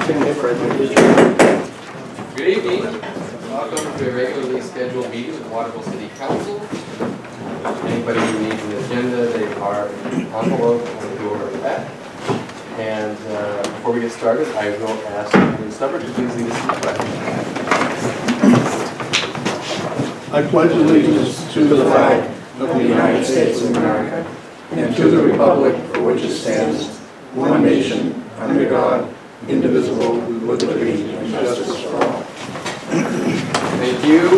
Good evening. Welcome to a regularly scheduled meeting of Waterville City Council. Anybody who needs an agenda, they are envelope on the door at the back. And before we get started, I will ask Ms. Stubber to please lead us in the pledge. I pledge allegiance to the flag of the United States of America and to the republic for which it stands, one nation, under God, indivisible, with liberty and justice for all. Thank you.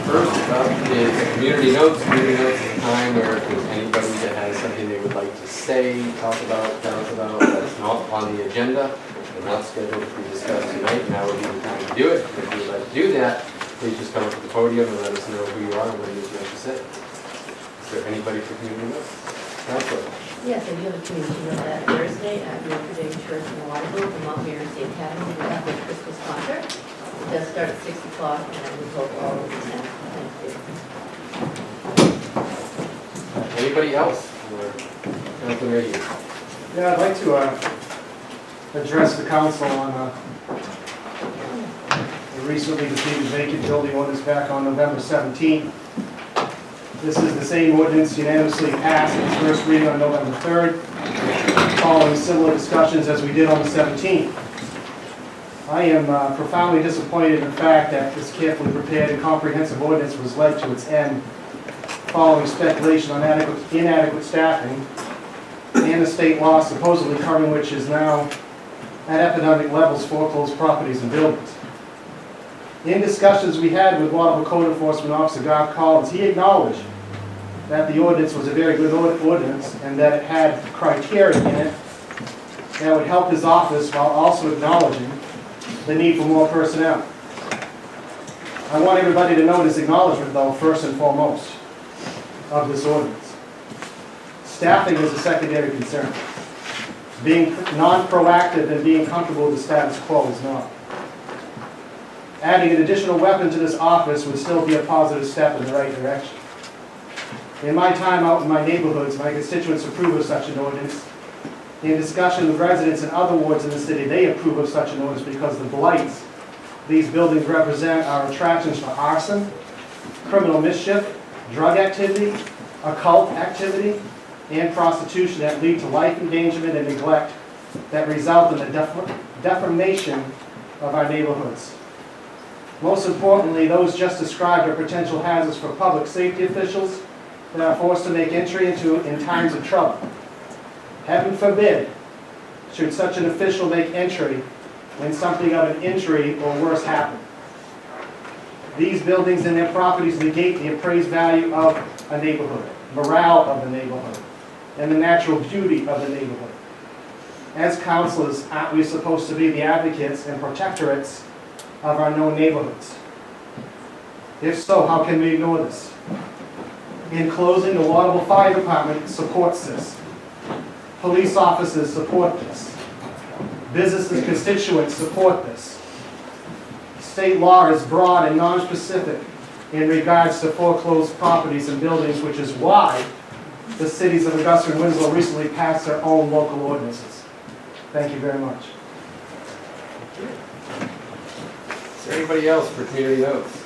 First up is community notes. Community notes is a time where if there's anybody that has something they would like to say, talk about, tell us about, that's not on the agenda, and not scheduled to be discussed tonight, now would be the time to do it. If you would like to do that, please just come up to the podium and let us know who you are and what it is you have to say. Is there anybody for community notes? Councilor. Yes, I do have a community note that Thursday at Notre Dame Church in Waterville, the Mount Mary State Academy, we have a Christmas concert. It does start at 6 o'clock, and I would hope all of you attend. Thank you. Anybody else? Councilor Mayhew. Yeah, I'd like to address the council on the recently defeated vacant building ordinance back on November 17th. This is the same ordinance unanimously passed in its first reading on November 3rd, following similar discussions as we did on the 17th. I am profoundly disappointed in the fact that this carefully prepared and comprehensive ordinance was led to its end following speculation on inadequate staffing and the state law supposedly covering which is now at epidemic levels foreclosed properties and buildings. In discussions we had with Waterville Code Enforcement Officer Garth Collins, he acknowledged that the ordinance was a very good ordinance and that it had criteria in it that would help his office while also acknowledging the need for more personnel. I want everybody to know his acknowledgement, though, first and foremost, of this ordinance. Staffing is a secondary concern. Being non-proactive and being comfortable with the status quo is not. Adding an additional weapon to this office would still be a positive step in the right direction. In my time out in my neighborhoods, my constituents approve of such an ordinance. In discussion with residents in other wards in the city, they approve of such an ordinance because the blights these buildings represent are attractions for arson, criminal mischief, drug activity, occult activity, and prostitution that lead to life endangerment and neglect that result in the deformation of our neighborhoods. Most importantly, those just described are potential hazards for public safety officials that are forced to make entry into in times of trouble. Heaven forbid, should such an official make entry when something of an injury or worse happen. These buildings and their properties negate the appraised value of a neighborhood, morale of the neighborhood, and the natural beauty of the neighborhood. As councilors, aren't we supposed to be the advocates and protectorates of our known neighborhoods? If so, how can we ignore this? In closing, the Waterville Fire Department supports this. Police officers support this. Businesses, constituents support this. State law is broad and non-specific in regards to foreclosed properties and buildings, which is why the cities of Augusta and Winslow recently passed their own local ordinances. Thank you very much. Is there anybody else for community notes?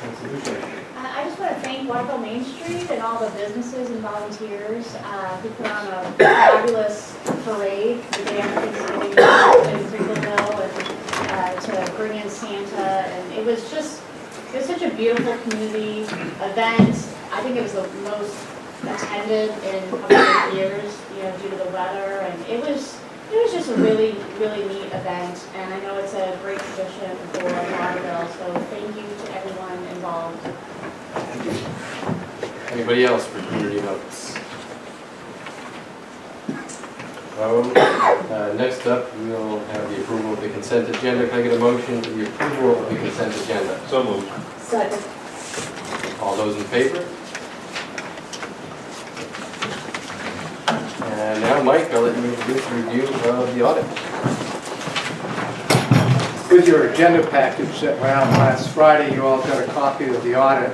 I just want to thank Waterville Main Street and all the businesses and volunteers who put on a fabulous parade the day after Thanksgiving in Waterville and to bring in Santa. And it was such a beautiful community event. I think it was the most attended in a couple of years, due to the weather. And it was just a really, really neat event. And I know it's a great tradition for Waterville. So thank you to everyone involved. Anybody else for community notes? Next up, we'll have the approval of the consent agenda. Can I get a motion for the approval of the consent agenda? So moved. Second. All those in favor? And now, Mike, I'll let you introduce the review of the audit. With your agenda package that went out last Friday, you all got a copy of the audit.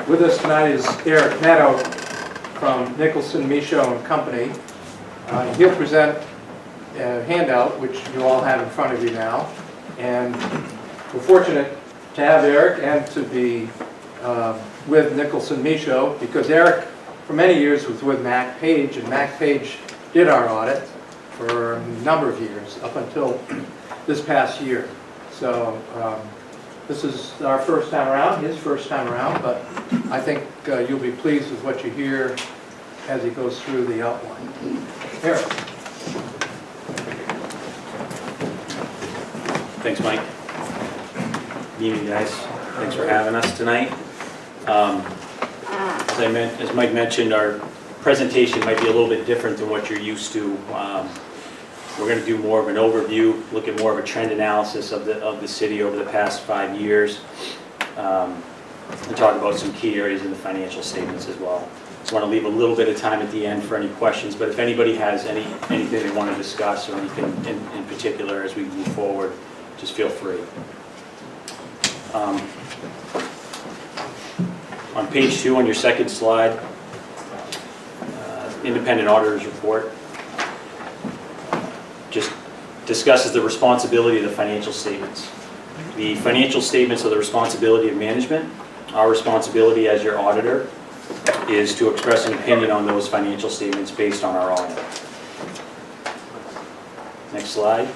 With us tonight is Eric Neto from Nicholson, Michaud and Company. He'll present handout, which you all have in front of you now. And we're fortunate to have Eric and to be with Nicholson Michaud, because Eric, for many years, was with Mac Page, and Mac Page did our audit for a number of years, up until this past year. So this is our first time around, his first time around, but I think you'll be pleased with what you hear as he goes through the outline. Eric. Thanks, Mike. Good evening, guys. Thanks for having us tonight. As Mike mentioned, our presentation might be a little bit different than what you're used to. We're going to do more of an overview, look at more of a trend analysis of the city over the past 5 years, and talk about some key areas in the financial statements as well. Just want to leave a little bit of time at the end for any questions, but if anybody has anything they want to discuss or anything in particular as we move forward, just feel free. On page 2, on your second slide, independent auditor's report just discusses the responsibility of the financial statements. The financial statements are the responsibility of management. Our responsibility as your auditor is to express an opinion on those financial statements based on our audit. Next slide.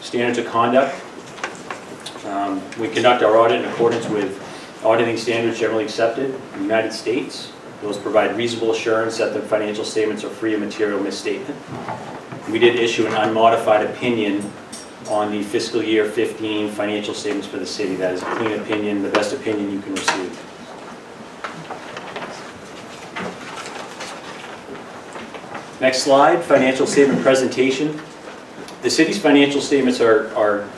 Standards of conduct. We conduct our audit in accordance with auditing standards generally accepted in the United States. Those provide reasonable assurance that the financial statements are free of material misstatement. We did issue an unmodified opinion on the fiscal year 15 financial statements for the city. That is a clean opinion, the best opinion you can receive. Next slide, financial statement presentation. The city's financial statements are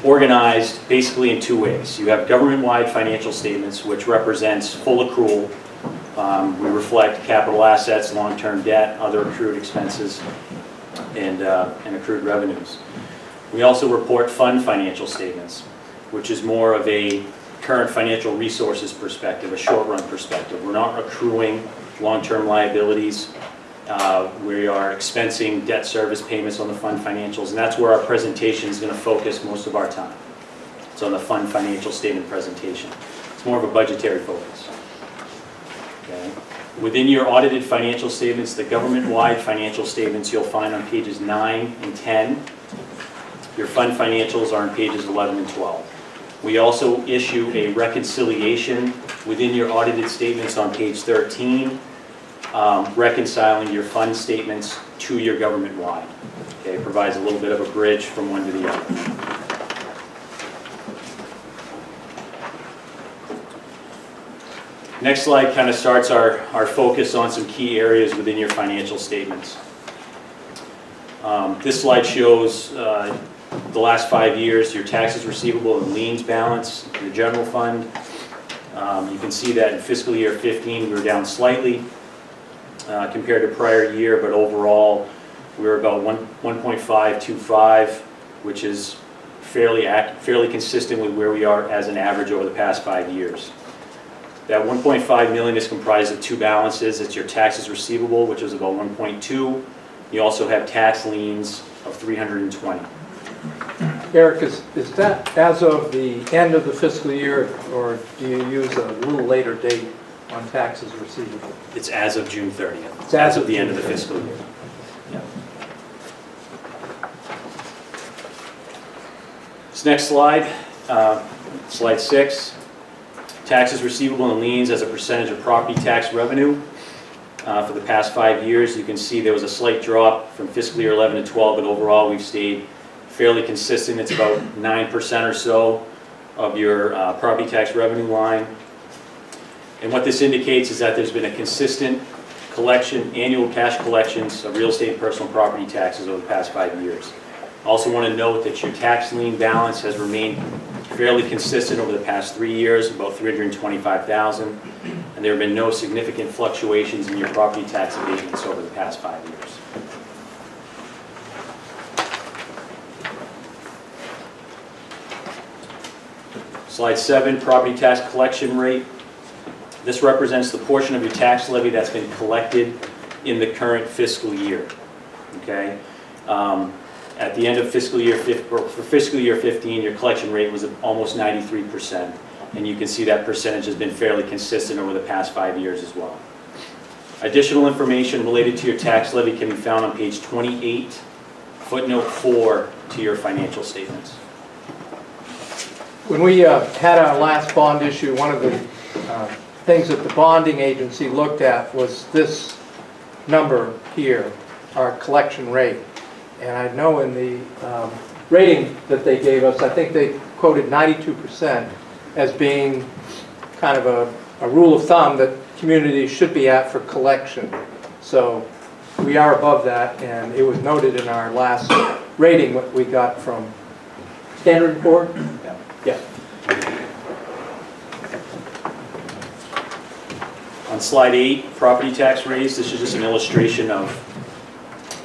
organized basically in 2 ways. You have government-wide financial statements, which represents full accrual. We reflect capital assets, long-term debt, other accrued expenses, and accrued revenues. We also report fund financial statements, which is more of a current financial resources perspective, a short-run perspective. We're not accruing long-term liabilities. We are expensing debt service payments on the fund financials, and that's where our presentation is going to focus most of our time. It's on the fund financial statement presentation. It's more of a budgetary focus. Okay. Within your audited financial statements, the government-wide financial statements you'll find on pages 9 and 10. Your fund financials are on pages 11 and 12. We also issue a reconciliation within your audited statements on page 13, reconciling your fund statements to your government-wide. Okay, it provides a little bit of a bridge from one to the other. Next slide kind of starts our focus on some key areas within your financial statements. This slide shows the last 5 years, your taxes receivable and liens balance, your general fund. You can see that in fiscal year 15 we were down slightly compared to prior year, but overall we were about 1.525, which is fairly consistent with where we are as an average over the past 5 years. That 1.5 million is comprised of 2 balances. It's your taxes receivable, which is about 1.2. You also have tax liens of 320. Eric, is that as of the end of the fiscal year, or do you use a little later date on taxes receivable? It's as of June 30th. It's as of of the end June of the 30th. fiscal year. Yeah. This next slide, slide 6. Taxes receivable and liens as a percentage of property tax revenue. For the past 5 years, you can see there was a slight drop from fiscal year 11 to 12, but overall we've stayed fairly consistent. It's about 9% or so of your property tax revenue line. And what this indicates is that there's been a consistent collection, annual cash collections of real estate and personal property taxes over the past 5 years. I also want to note that your tax lien balance has remained fairly consistent over the past 3 years, about $325,000, and there have been no significant fluctuations in your property tax abatements over the past 5 years. Slide 7, property tax collection rate. This represents the portion of your tax levy that's been collected in the current fiscal year. Okay? At the end of fiscal year, for fiscal year 15, your collection rate was almost 93%. And you can see that percentage has been fairly consistent over the past 5 years as well. Additional information related to your tax levy can be found on page 28, footnote 4 to your financial statements. When we had our last bond issue, one of the things that the bonding agency looked at was this number here, our collection rate. And I know in the rating that they gave us, I think they quoted 92% as being kind of a rule of thumb that communities should be at for collection. So we are above that, and it was noted in our last rating what we got from Standard & Poor's. Yeah. On slide 8, property tax rates. This is just an illustration of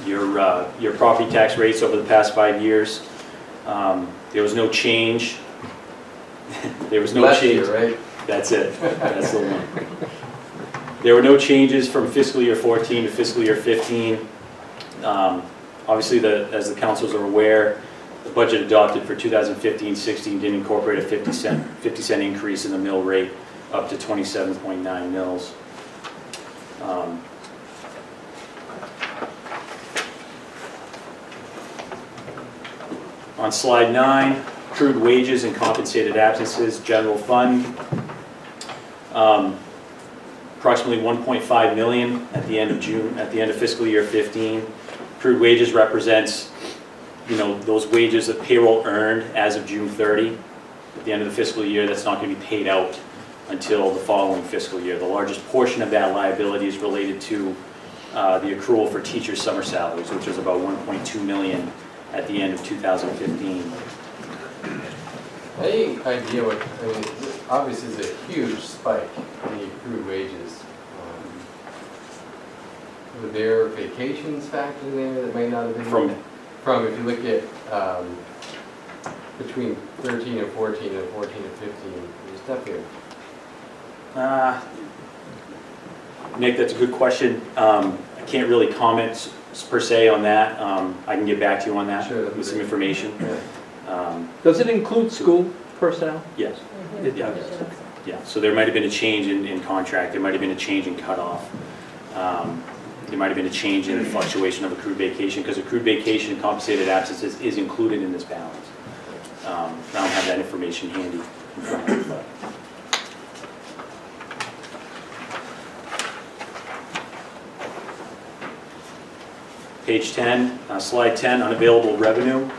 your property tax rates over the past 5 years. There was no change. There was no Last change. year, right? That's it. That's the one. There were no changes from fiscal year 14 to fiscal year 15. Obviously, as the councils are aware, the budget adopted for 2015-16 did incorporate a 50-cent increase in the mill rate up to 27.9 mils. On slide 9, accrued wages and compensated absences, general fund. Approximately 1.5 million at the end of June, at the end of fiscal year 15. Accrued wages represents, those wages that payroll earned as of June 30. At the end of the fiscal year, that's not going to be paid out until the following fiscal year. The largest portion of that liability is related to the accrual for teachers' summer salaries, which was about 1.2 million at the end of 2015. Any idea what, obviously there's a huge spike in the accrued wages. Were there vacations factored in there that may not have been? From if you look at between 13 and 14 and 14 and 15, there's definitely Nick, that's a good question. I can't really comment per se on that. I can get back to you on that with some information. Does it include school personnel? Yes. It does. Yeah, so there might have been a change in contract, there might have been a change in cutoff. There might have been a change in the fluctuation of accrued vacation, because accrued vacation and compensated absences is included in this balance. I don't have that information handy in front of me, but. Page 10, slide 10, unavailable revenue.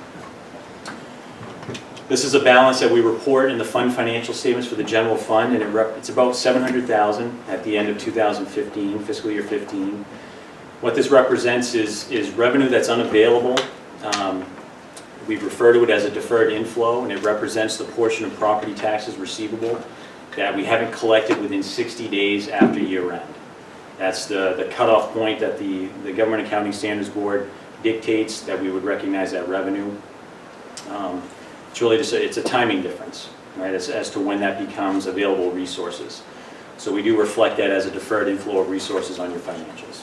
This is a balance that we report in the fund financial statements for the general fund, and it's about $700,000 at the end of 2015, fiscal year 15. What this represents is revenue that's unavailable. We refer to it as a deferred inflow, and it represents the portion of property taxes receivable that we haven't collected within 60 days after year end. That's the cutoff point that the Government Accounting Standards Board dictates that we would recognize that revenue. It's really just it's a timing difference, right, as to when that becomes available resources. So we do reflect that as a deferred inflow of resources on your financials.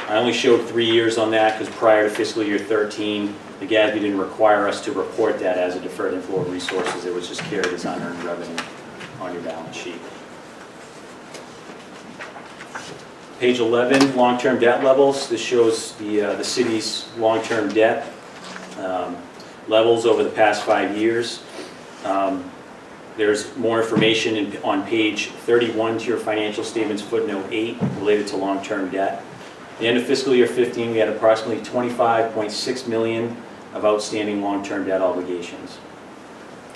I only showed 3 years on that because prior to fiscal year 13, the GASB didn't require us to report that as a deferred inflow of resources. It was just carried as unearned revenue on your balance sheet. Page 11, long-term debt levels. This shows the city's long-term debt levels over the past 5 years. There's more information on page 31 to your financial statements, footnote 8, related to long-term debt. At the end of fiscal year 15, we had approximately $25.6 million of outstanding long-term debt obligations.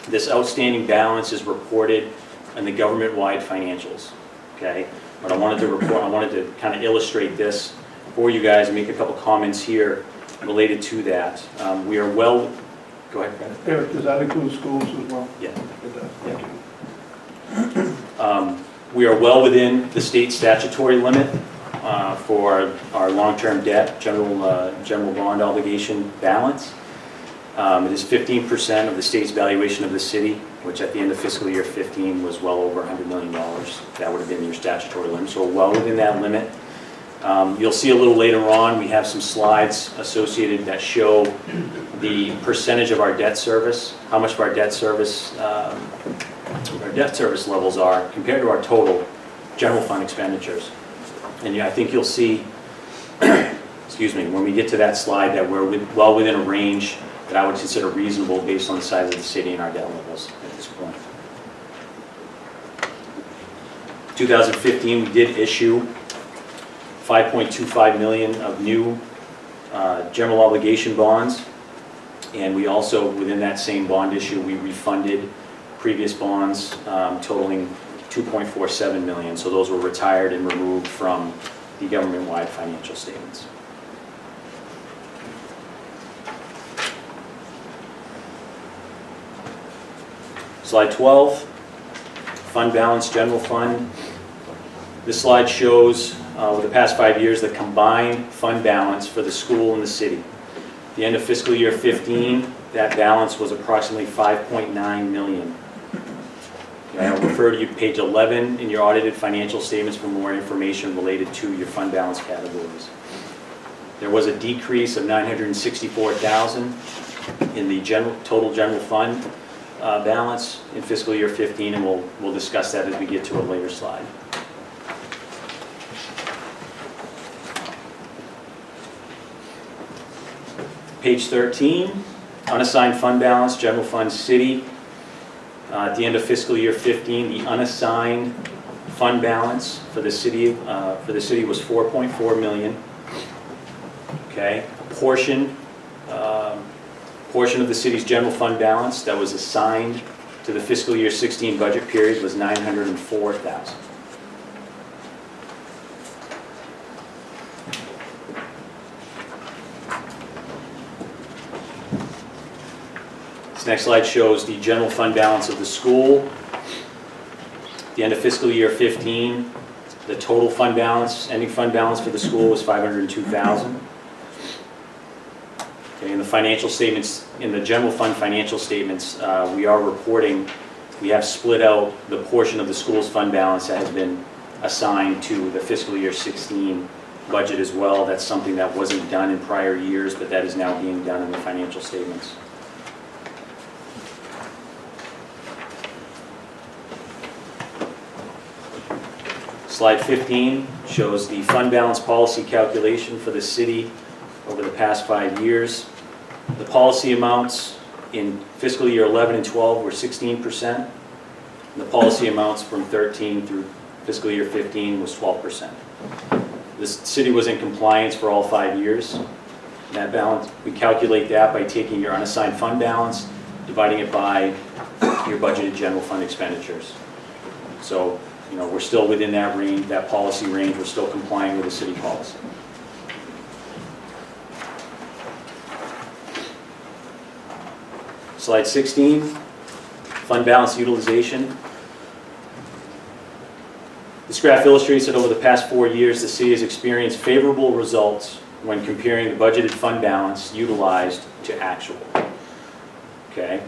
This outstanding balance is reported in the government-wide financials, okay? But I wanted to kind of illustrate this for you guys and make a couple comments here related to that. We are well, go ahead, Brad. Eric, does that include schools as well? Yeah. It does. Thank you. We are well within the state statutory limit for our long-term debt, general bond obligation balance. It is 15% of the state's valuation of the city, which at the end of fiscal year 15 was well over $100 million. That would have been your statutory limit, so well within that limit. You'll see a little later on, we have some slides associated that show the percentage of our debt service, how much of our debt service levels are compared to our total general fund expenditures. And I think you'll see, excuse me, when we get to that slide that we're well within a range that I would consider reasonable based on the size of the city and our debt levels at this point. 2015, we did issue $5.25 million of new general obligation bonds. And we also, within that same bond issue, we refunded previous bonds totaling $2.47 million. So those were retired and removed from the government-wide financial statements. Slide 12, fund balance, general fund. This slide shows over the past 5 years the combined fund balance for the school and the city. At the end of fiscal year 15, that balance was approximately $5.9 million. I'll refer to you to page 11 in your audited financial statements for more information related to your fund balance categories. There was a decrease of $964,000 in the total general fund balance in fiscal year 15, and we'll discuss that as we get to a later slide. Page 13, unassigned fund balance, general fund city. At the end of fiscal year 15, the unassigned fund balance for the city was $4.4 million. Okay, a portion of the city's general fund balance that was assigned to the fiscal year 16 budget period was $904,000. This next slide shows the general fund balance of the school. At the end of fiscal year 15, the total fund balance, ending fund balance for the school was $502,000. Okay, in the financial statements, in the general fund financial statements, we have split out the portion of the school's fund balance that has been assigned to the fiscal year 16 budget as well. That's something that wasn't done in prior years, but that is now being done in the financial statements. Slide 15 shows the fund balance policy calculation for the city over the past 5 years. The policy amounts in fiscal year 11 and 12 were 16%. The policy amounts from 13 through fiscal year 15 was 12%. The city was in compliance for all 5 years. That balance, we calculate that by taking your unassigned fund balance, dividing it by your budgeted general fund expenditures. So, we're still within that range, that policy range. We're still complying with the city policy. Slide 16, fund balance utilization. This graph illustrates that over the past 4 years, the city has experienced favorable results when comparing the budgeted fund balance utilized to actual. Okay,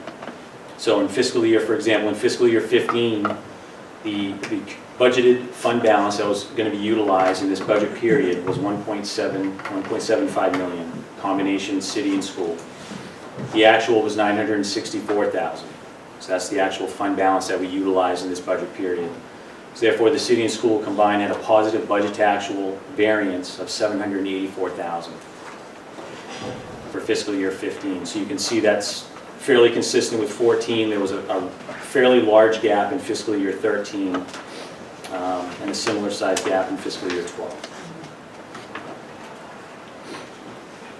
so in fiscal year, for example, in fiscal year 15, the budgeted fund balance that was going to be utilized in this budget period was $1.75 million, combination city and school. The actual was $964,000. So that's the actual fund balance that we utilized in this budget period. So therefore, the city and school combined had a positive budget to actual variance of $784,000 for fiscal year 15. So you can see that's fairly consistent with 14. There was a fairly large gap in fiscal year 13 and a similar sized gap in fiscal year 12.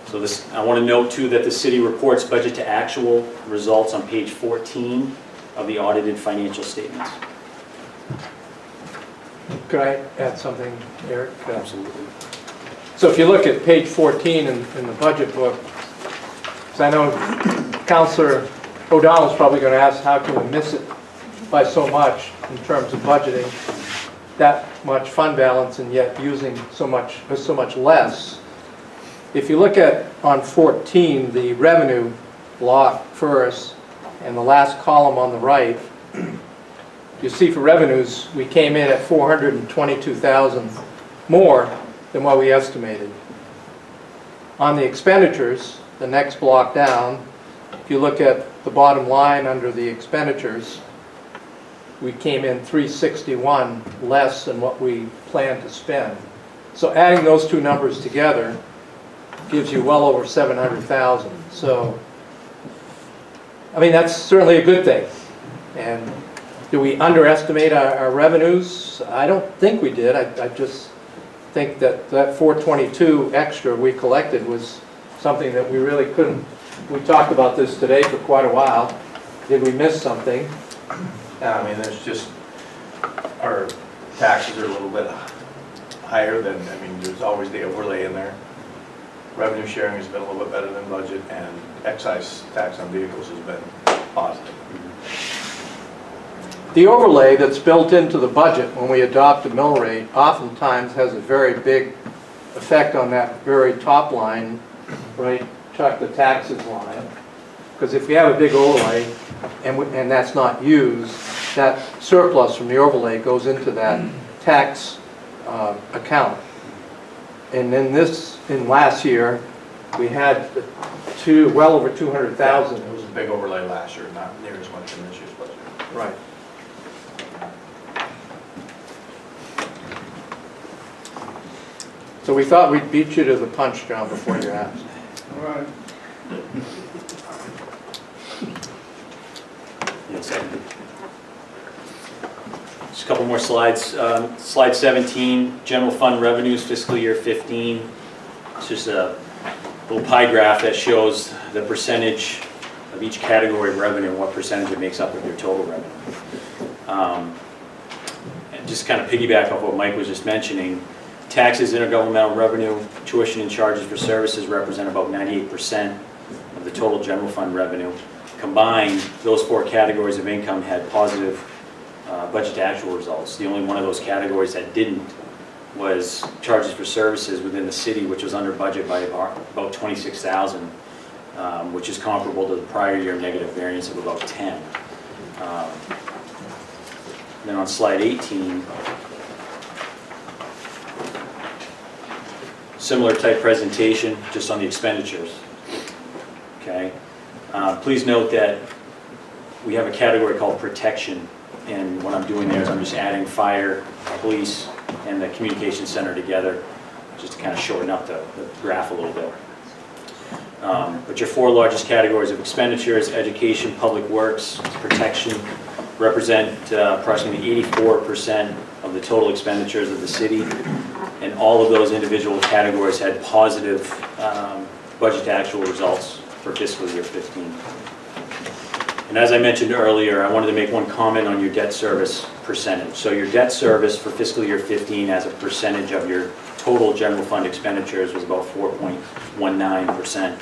So I want to note too that the city reports budget to actual results on page 14 of the audited financial statements. Could I add something, Eric? Absolutely. So if you look at page 14 in the budget book, because I know Councilor O'Donnell's probably going to ask how can we miss it by so much in terms of budgeting that much fund balance and yet using so much less. If you look at on 14 the revenue block first and the last column on the right, you see for revenues we came in at $422,000 more than what we estimated. On the expenditures, the next block down, if you look at the bottom line under the expenditures, we came in 361 less than what we planned to spend. So adding those two numbers together gives you well over 700,000. So, I mean, that's certainly a good thing. And do we underestimate our revenues? I don't think we did. I just think that 422 extra we collected was something that we really couldn't. We talked about this today for quite a while. Did we miss something? Yeah, I mean, there's just, our taxes are a little bit higher than, I mean, there's always the overlay in there. Revenue sharing has been a little bit better than budget, and excise tax on vehicles has been positive. The overlay that's built into the budget when we adopt a mill rate oftentimes has a very big effect on that very top line, right, Chuck, the taxes line. Because if we have a big overlay and that's not used, that surplus from the overlay goes into that tax account. And in last year, we had well over 200,000. It was a big overlay last year, not near as much in this year's budget. Right. So we thought we'd beat you to the punch, John, before you asked. All right. Yes, just a couple more slides. Slide 17, general fund revenues, fiscal year 15. It's just a little pie graph that shows the percentage of each category of revenue and what percentage it makes up of your total revenue. And just kind of piggyback off what Mike was just mentioning, taxes, intergovernmental revenue, tuition and charges for services represent about 98% of the total general fund revenue. Combined, those four categories of income had positive budget to actual results. The only one of those categories that didn't was charges for services within the city, which was under budget by about 26,000, which is comparable to the prior year negative variance of about 10. Then on slide 18, similar type presentation, just on the expenditures. Okay. Please note that we have a category called protection, and what I'm doing there is I'm just adding fire, police, and the communication center together, just to kind of shorten up the graph a little bit. But your four largest categories of expenditures, education, public works, protection, represent approximately 84% of the total expenditures of the city, and all of those individual categories had positive budget to actual results for fiscal year 15. And as I mentioned earlier, I wanted to make one comment on your debt service percentage. So your debt service for fiscal year 15 as a percentage of your total general fund expenditures was about 4.19%.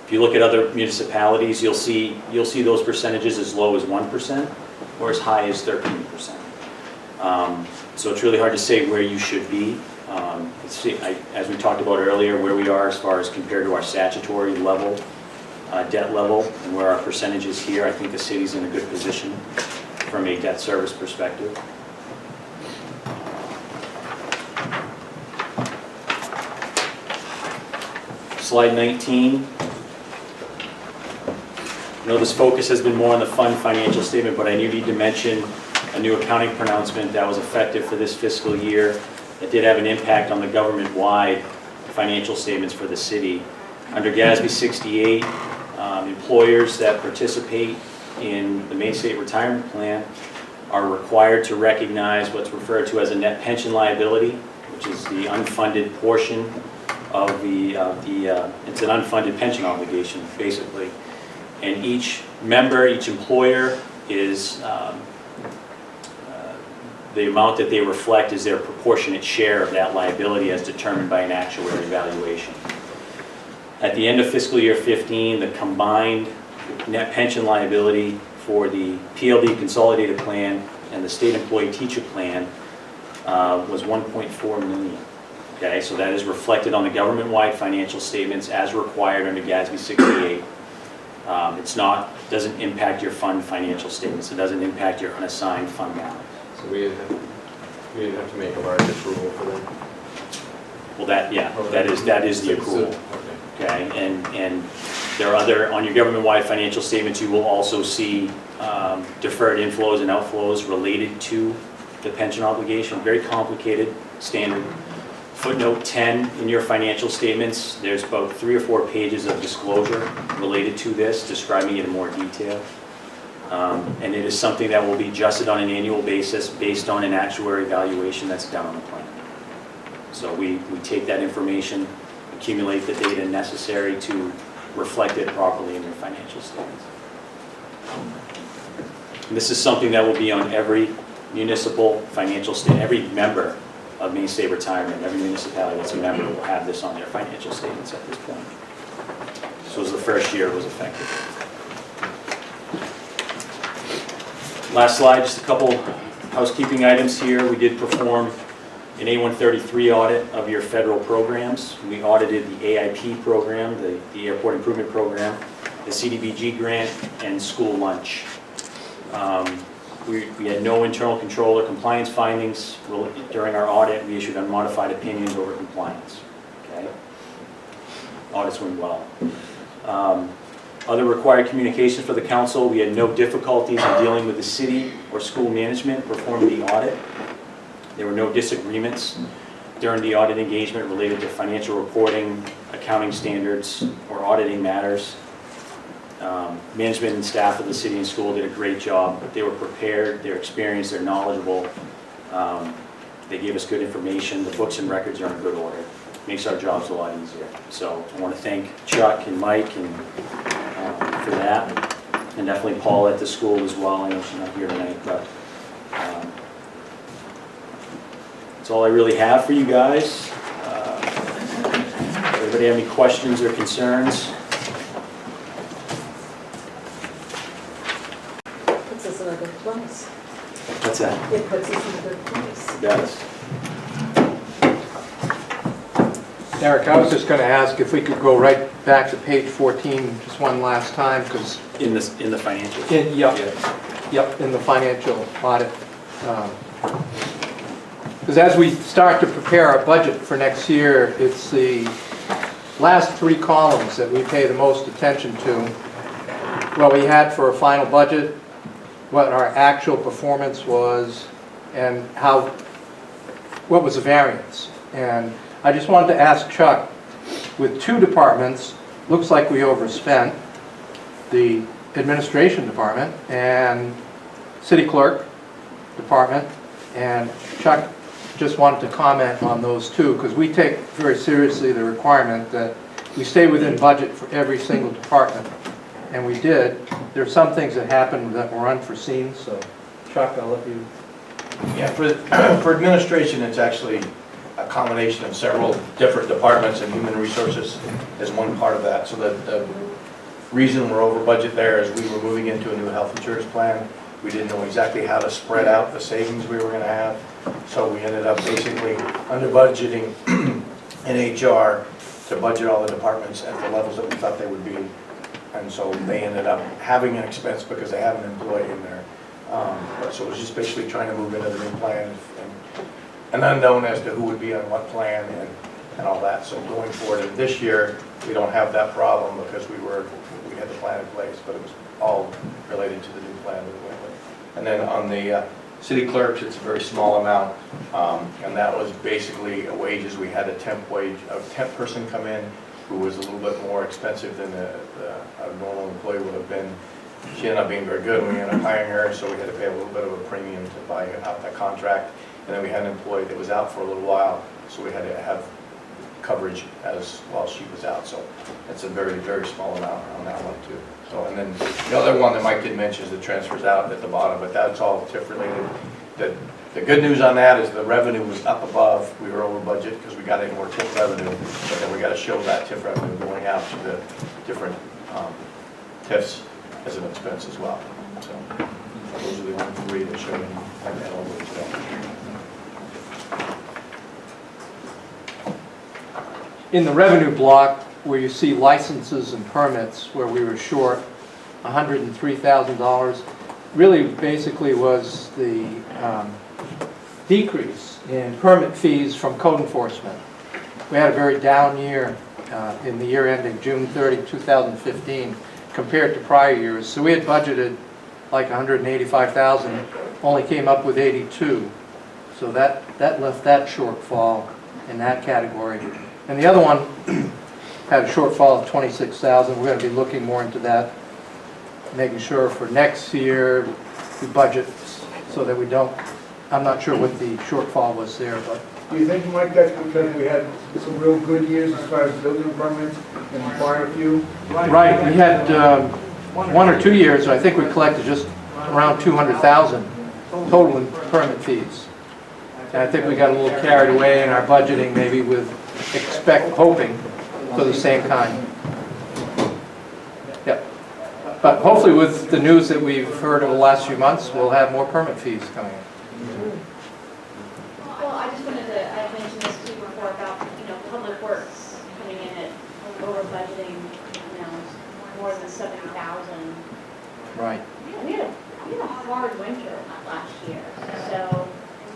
If you look at other municipalities, you'll see those percentages as low as 1% or as high as 13%. So it's really hard to say where you should be. As we talked about earlier, where we are as far as compared to our statutory level, debt level, and where our percentage is here, I think the city's in a good position from a debt service perspective. Slide 19. I know this focus has been more on the fund financial statement, but I do need to mention a new accounting pronouncement that was effective for this fiscal year. It did have an impact on the government-wide financial statements for the city. Under GASB 68, employers that participate in the Main State Retirement Plan are required to recognize what's referred to as a net pension liability, which is the unfunded portion of it's an unfunded pension obligation, basically. And each member, each employer is, the amount that they reflect is their proportionate share of that liability as determined by an actuary evaluation. At the end of fiscal year 15, the combined net pension liability for the PLD consolidated plan and the state employee teacher plan was 1.4 million. Okay, so that is reflected on the government-wide financial statements as required under GASB 68. Doesn't impact your fund financial statements. It doesn't impact your unassigned fund balance. So we We didn't have to make a large approval for them. Well, that is the accrual. Okay. Okay, and there are other, on your government-wide financial statements, you will also see deferred inflows and outflows related to the pension obligation, very complicated, standard. Footnote 10 in your financial statements, there's about 3 or 4 pages of disclosure related to this, describing it in more detail. And it is something that will be adjusted on an annual basis based on an actuary valuation that's done on the plan. So we take that information, accumulate the data necessary to reflect it properly in your financial statements. And this is something that will be on every municipal financial statement, every member of Main State Retirement, every municipality that's a member will have this on their financial statements at this point. So it was the first year it was effective. Last slide, just a couple housekeeping items here. We did perform an A133 audit of your federal programs. We audited the AIP program, the Airport Improvement Program, the CDBG grant, and school lunch. We had no internal control or compliance findings during our audit. We issued unmodified opinions over compliance. Okay? Audits went well. Other required communications for the council, we had no difficulties in dealing with the city or school management performing the audit. There were no disagreements during the audit engagement related to financial reporting, accounting standards, or auditing matters. Management and staff of the city and school did a great job. They were prepared, they're experienced, they're knowledgeable. They gave us good information. The books and records are in good order. Makes our jobs a lot easier. So I want to thank Chuck and Mike and for that, and definitely Paul at the school as well. I know she's not here tonight, but that's all I really have for you guys. Everybody have any questions or concerns? Puts us in a good place. What's that? It puts us in a good place. It does. Eric, I was just going to ask if we could go right back to page 14 just one last time, because... In the financial. Yep, in the financial audit. Because as we start to prepare our budget for next year, it's the last 3 columns that we pay the most attention to. What we had for a final budget, what our actual performance was, and what was the variance. And I just wanted to ask Chuck, with 2 departments, looks like we overspent, the administration department and city clerk department, and Chuck just wanted to comment on those 2, because we take very seriously the requirement that we stay within budget for every single department, and we did. There are some things that happened that were unforeseen, so Chuck, I'll let you. Yeah, for administration, it's actually a combination of several different departments, and human resources is one part of that. So the reason we're over budget there is we were moving into a new health insurance plan. We didn't know exactly how to spread out the savings we were going to have. So we ended up basically under budgeting in HR to budget all the departments at the levels that we thought they would be. And so they ended up having an expense because they have an employee in there. So it was just basically trying to move into the new plan and unknown as to who would be on what plan and all that. So going forward, and this year, we don't have that problem because we had the plan in place, but it was all related to the new plan that we went with. And then on the city clerks, it's a very small amount, and that was basically wages. We had a temp person come in who was a little bit more expensive than a normal employee would have been. She ended up being very good. We ended up hiring her, so we had to pay a little bit of a premium to buy out that contract. And then we had an employee that was out for a little while, so we had to have coverage while she was out. So that's a very, very small amount on that one too. So, and then the other one that Mike did mention is the transfers out at the bottom, but that's all TIF related. The good news on that is the revenue was up above. We were over budget because we got any more TIF revenue, but then we got to show that TIF revenue going out to the different TIFs as an expense as well. So those are the only 3 that show that all the way today. In the revenue block, where you see licenses and permits, where we were short $103,000, really basically was the decrease in permit fees from code enforcement. We had a very down year in the year ending June 30, 2015, compared to prior years. So we had budgeted like 185,000, only came up with 82. So that left that shortfall in that category. And the other one had a shortfall of 26,000. We're going to be looking more into that, making sure for next year we budget so that we don't, I'm not sure what the shortfall was there, but Do you think, Mike, that's because we had some real good years as far as building permits and quite a few? right, we had 1 or 2 years, I think we collected just around 200,000 total in permit fees. And I think we got a little carried away in our budgeting, maybe with hoping for the same kind. Yep. But hopefully with the news that we've heard over the last few months, we'll have more permit fees coming in. Well, I just wanted to, I mentioned this too before about, Public Works coming in at over budgeting, more than 70,000. Right. We had a hard winter last year, so,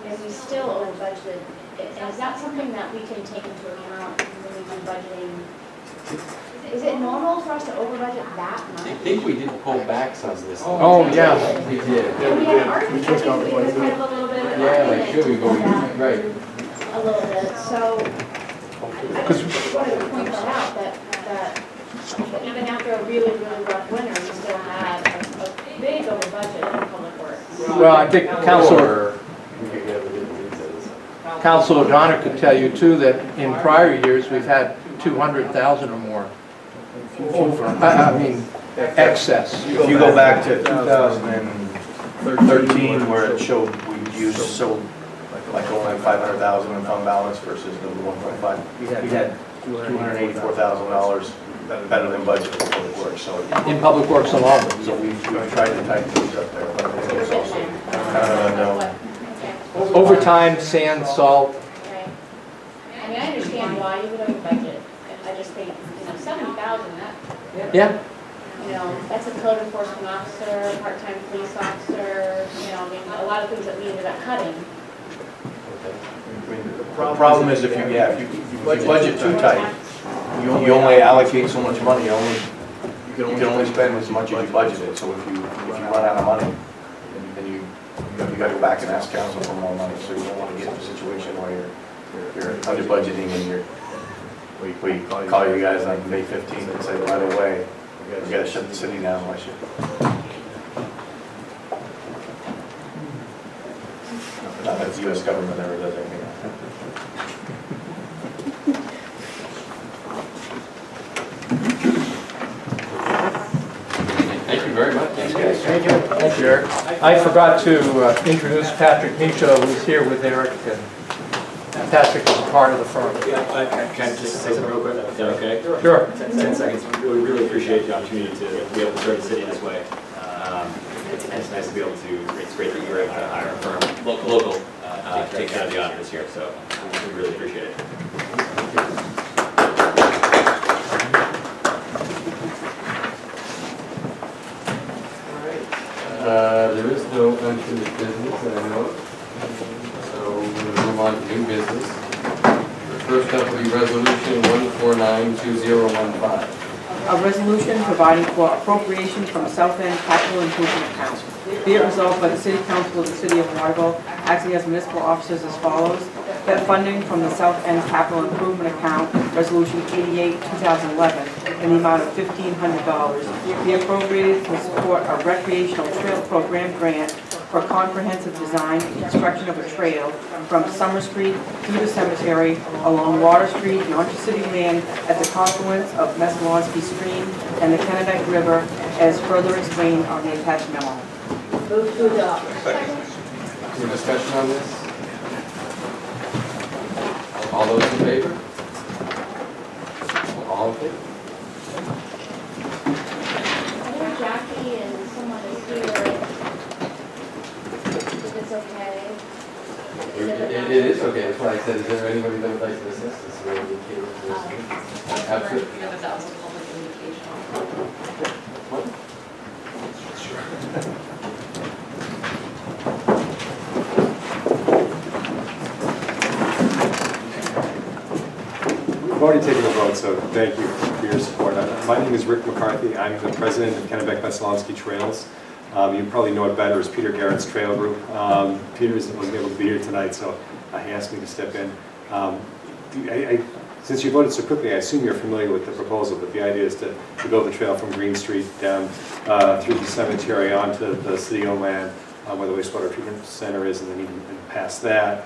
and we still over budgeted. And is that something that we can take into account when we do budgeting? Is it normal for us to over budget that much? I think we did pull back some of this. Oh, yeah. We did. We had our, I think we just had a little bit of it. Yeah, like, sure, we go, right. A little bit, so I just wanted to point that out, that even after a really, really rough winter, we still had a big over budget in Public Works. Well, I think Councilor We could get rid of these. Councilor O'Donnell could tell you too that in prior years, we've had 200,000 or more over, I mean, excess. If you go back to 2013, where it showed we used like only 500,000 in fund balance versus the 1.5, we had $284,000 better than budget for Public Works. So In Public Works alone. we've tried to tighten things up there, but it's also kind of unknown. Overtime, sand, salt. Right. I mean, I understand why you would over budget. I just think, 70,000, that, Yeah, that's a code enforcement officer, part-time police officer, I mean, a lot of things that we ended up cutting. The problem is if you budget too tight, you only allocate so much money, you can only spend as much as you budgeted. So if you run out of money, then you got to go back and ask council for more money. So you don't want to get in a situation where you're under budgeting and we call you guys on May 15th and say right away, we got to shut the city down. Why should? Not that the U.S. government ever does anything. Thank you very much. Thanks, guys. thank you. Thank you, Eric. I forgot to introduce Patrick Micho, who's here with Eric. And Patrick is a part of the firm. Can I just say something real quick? Is that okay? Sure. 10 seconds. We really appreciate the opportunity to be able to serve the city this way. It's nice to be able to, it's great that you were able to hire a firm, local, to take care of the audit this year, so we really appreciate it. There is no unfinished business that I know of, so we're going to move on to new business. First up will be resolution 1492015. A resolution providing for appropriation from South End Capital Improvement Account. Be it resolved by the City Council of the City of Waterville, acting as municipal officers as follows, that funding from the South End Capital Improvement Account, Resolution 88, 2011, in the amount of $1,500, be appropriated to support a recreational trail program grant for comprehensive design and construction of a trail from Summer Street to the cemetery along Water Street, Yonge City land at the confluence of Messalonsky Stream and the Kennebec River, as further explained on the attached memo. Move to adopt. Any discussion on this? All those in favor? All in favor? I know Jackie and someone is here. If it's okay. It is okay, that's why I said, is there anybody that would like to assist this? Really indicated for this meeting? Absolutely. That was a public indication. We've already taken a vote, so thank you for your support. My name is Rick McCarthy. I'm the president of Kennebec-Veselonsky Trails. You probably know it better as Peter Garrett's trail group. Peter wasn't able to be here tonight, so he asked me to step in. Since you voted so quickly, I assume you're familiar with the proposal, but the idea is to build the trail from Green Street down through the cemetery onto the city-owned land where the wastewater treatment center is, and then even past that.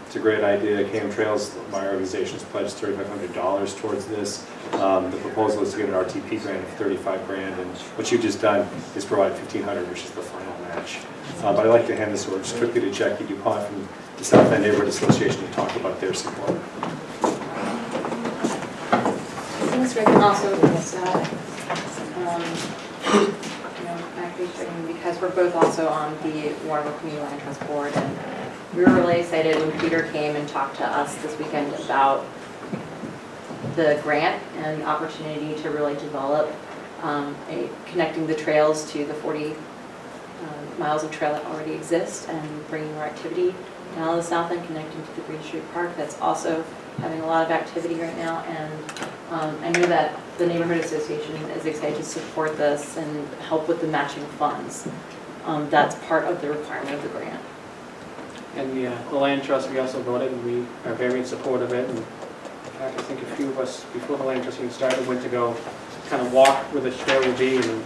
It's a great idea. KM Trails, my organization, has pledged $3,500 towards this. The proposal is to get an RTP grant of $35,000, and what you've just done is provide $1,500, which is the final match. But I'd like to hand this over just quickly to Jackie DuPont from the South End Neighborhood Association to talk about their support. Thanks, Rick, and also because we're both also on the Waterville Community Land Trust Board, and we were really excited when Peter came and talked to us this weekend about the grant and opportunity to really develop connecting the trails to the 40 miles of trail that already exist and bringing more activity down the south end, connecting to the Green Street Park. That's also having a lot of activity right now, and I know that the Neighborhood Association is excited to support this and help with the matching funds. That's part of the requirement of the grant. And the Land Trust, we also voted, and we are very in support of it. And in fact, I think a few of us, before the Land Trust even started, went to go kind of walk where the trail will be, and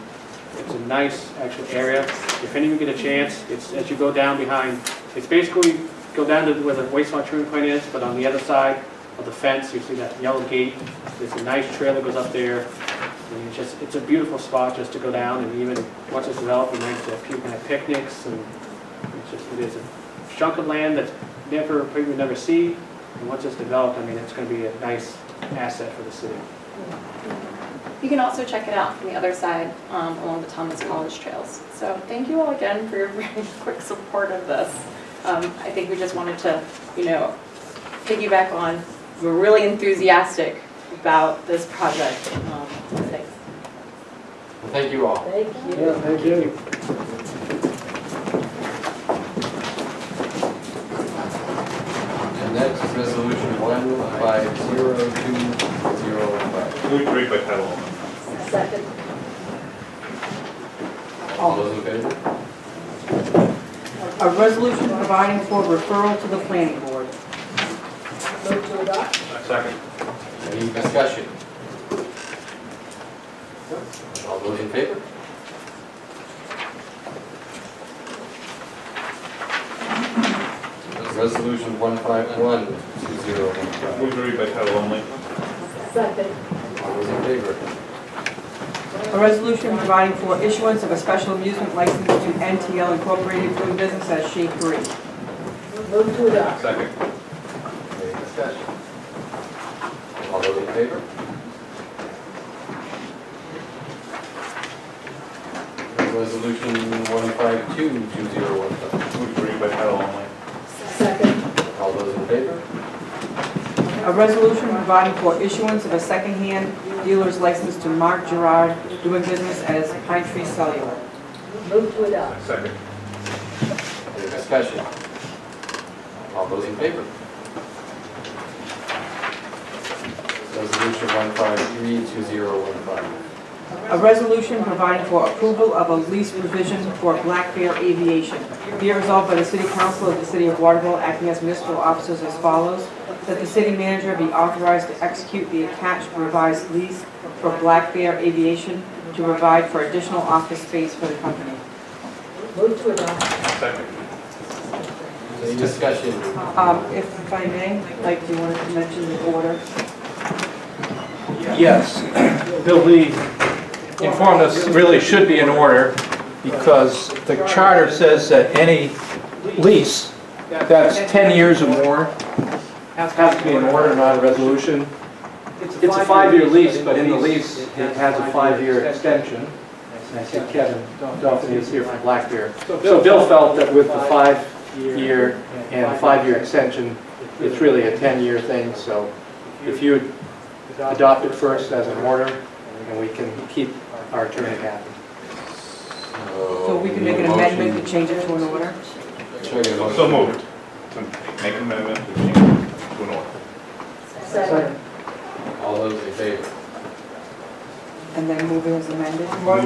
it's a nice actual area. If any of you get a chance, it's as you go down behind, it's basically go down to where the wastewater treatment plant is, but on the other side of the fence, you see that yellow gate. There's a nice trail that goes up there. And it's a beautiful spot just to go down, and even once it's developed, we might people can have picnics, and it is a chunk of land that people never see, and once it's developed, I mean, it's going to be a nice asset for the city. You can also check it out from the other side along the Thomas College trails. So thank you all again for your very quick support of this. I think we just wanted to, piggyback on. We're really enthusiastic about this project. Thanks. Well, thank you all. Thank you. Yeah, thank you. And next is resolution 1502015. Move to read by title only. Second. All those in favor? A resolution providing for referral to the planning board. Move to adopt. Second. Any discussion? All those in favor? Resolution 1512015. Move to read by title only. Second. All those in favor? A resolution providing for issuance of a special amusement license to NTL Incorporated doing business as Shade Parade. Move to adopt. Second. Any discussion? All those in favor? Resolution 1522015. Move to read by title only. Second. All those in favor? A resolution providing for issuance of a second-hand dealer's license to Mark Gerard doing business as Pine Tree Cellular. Move to adopt. Second. Any discussion? All those in favor? Resolution 1532015. A resolution providing for approval of a lease provision for Black Bear Aviation. Be it resolved by the City Council of the City of Waterville, acting as municipal officers as follows, that the city manager be authorized to execute the attached revised lease for Black Bear Aviation to provide for additional office space for the company. Move to adopt. Second. Any discussion? If I may, like, do you want to mention the order? Yes, Bill Lee informed us really should be in order because the charter says that any lease that's 10 years or more has to be in order, not a resolution. It's a 5-year lease, but in the lease, it has a 5-year extension. And I see Kevin Dolphin is here from Black Bear. So Bill felt that with the 5-year and 5-year extension, it's really a 10-year thing. So if you adopt it first as an order, and we can keep our attorney happy. So we can make an amendment to change it to an order? So moved. To make an amendment to change to an order. Second. All those in favor? And then move it as amended. Mike,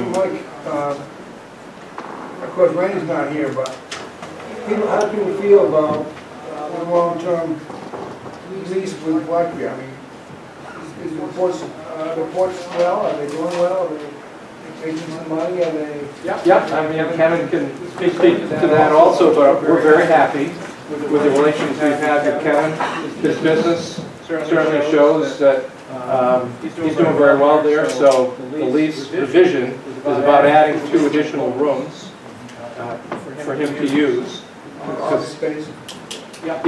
of course, Randy's not here, but how do you feel about the long-term lease with Blackberry? I mean, is the reports well? Are they doing well? Are they making some money? Are they? Yep, I mean, Kevin can speak to that also, but we're very happy with the relations we've had with Kevin. His business certainly shows that he's doing very well there, so the lease revision is about adding 2 additional rooms for him to use. Office space? Yep.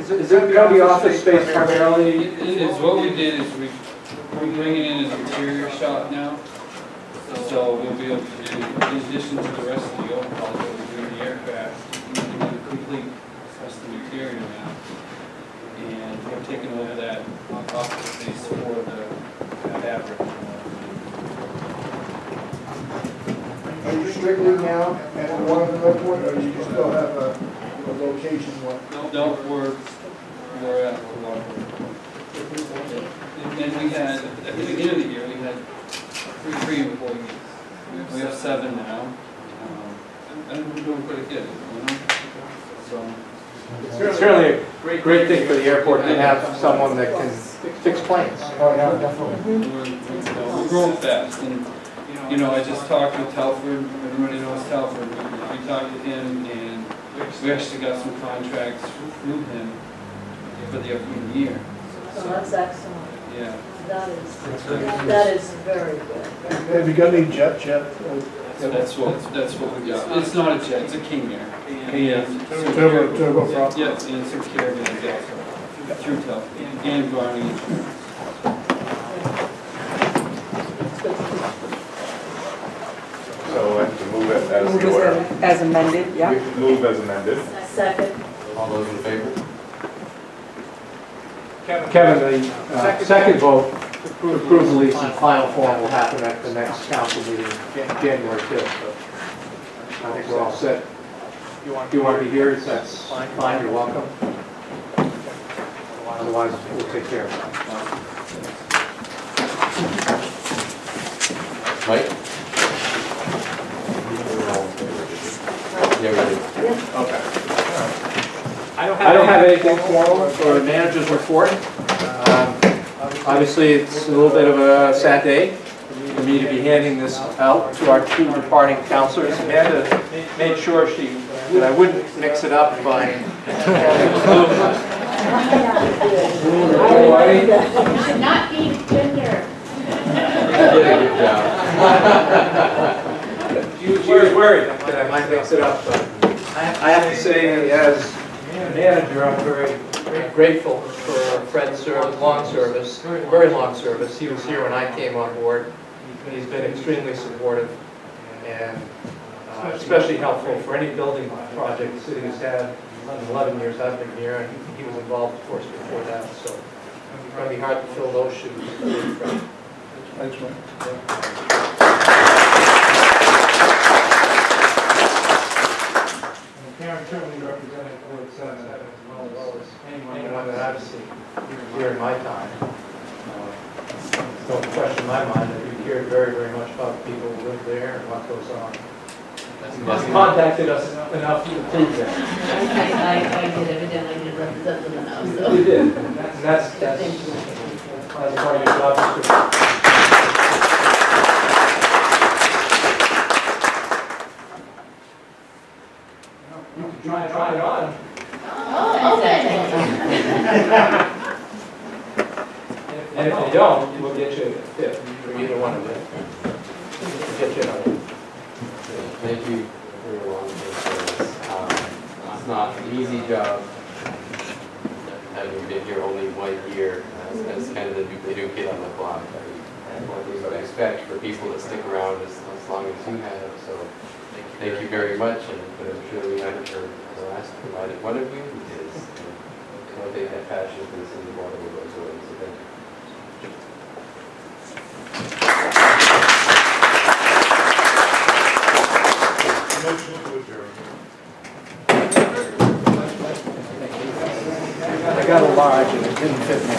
Is it going to be office space primarily? It is, what we did is we bring it in as an interior shop now. So we'll be able to do, in addition to the rest of the overhaul that we do in the aircraft, we can do a complete custom interior now. And we're taking over that office space for the fabric. Are you strictly now at the Waterville Airport, or do you still have a location? No, we're at Waterville. And we had, at the beginning of the year, we had 3 employees. We have 7 now. And we're doing pretty good, you know? So. It's certainly a great thing for the airport to have someone that can fix planes. Oh, yeah, definitely. We're growing fast, and, you know, I just talked with Telford, everybody knows Telford, we talked to him, and we actually got some contracts through him for the upcoming year. So that's excellent. Yeah. That is very good. Have you got any jet? That's what we got. It's not a jet, it's a King Air. Turboprop? Yeah, and it's a caravan jet through Telford, and Garney Insurance. So I have to move it as Move you were. as amended, yeah. Move as amended. Second. All those in favor? Kevin, the second vote to approve the lease in final form will happen at the next council meeting, January 5th. So I think we're all set. If you want to be here, that's fine, you're welcome. Otherwise, we'll take care of it. Mike? Yeah, we did. Okay. I don't have anything formal for the manager's report. Obviously, it's a little bit of a sad day for me to be handing this out to our 2 departing counselors. Amanda made sure that I wouldn't mix it up by You should not eat ginger. You did a good job. She was worried that I might mix it up, but I have to say, as manager, I'm very grateful for Fred's long service, very long service. He was here when I came on board. He's been extremely supportive and especially helpful for any building project the city has had in the 11 years I've been here, and he was involved, of course, before that. So it's going to be hard to fill those shoes. Thanks, Mike. Karen certainly represented Ward 7 as well as anyone that I've seen here in my time. Don't question my mind that you cared very, very much about the people who live there and what goes on. You contacted us enough to prove that. I did evidently did represent them enough, so. You did, and that's part of your job description. You can try it on. Oh, okay. And if they don't, we'll get you a tip for either one of them. We'll get you another. Thank you for your long service. It's not an easy job, having been here only 1 year. That's kind of the new kid on the block. What we would expect for people that stick around as long as you have. So thank you very much, and I'm sure we haven't heard the last provided one of you is they have passion for the city of Waterville goes away. So thank you. Motion to adjourn. I got a large and it didn't fit me.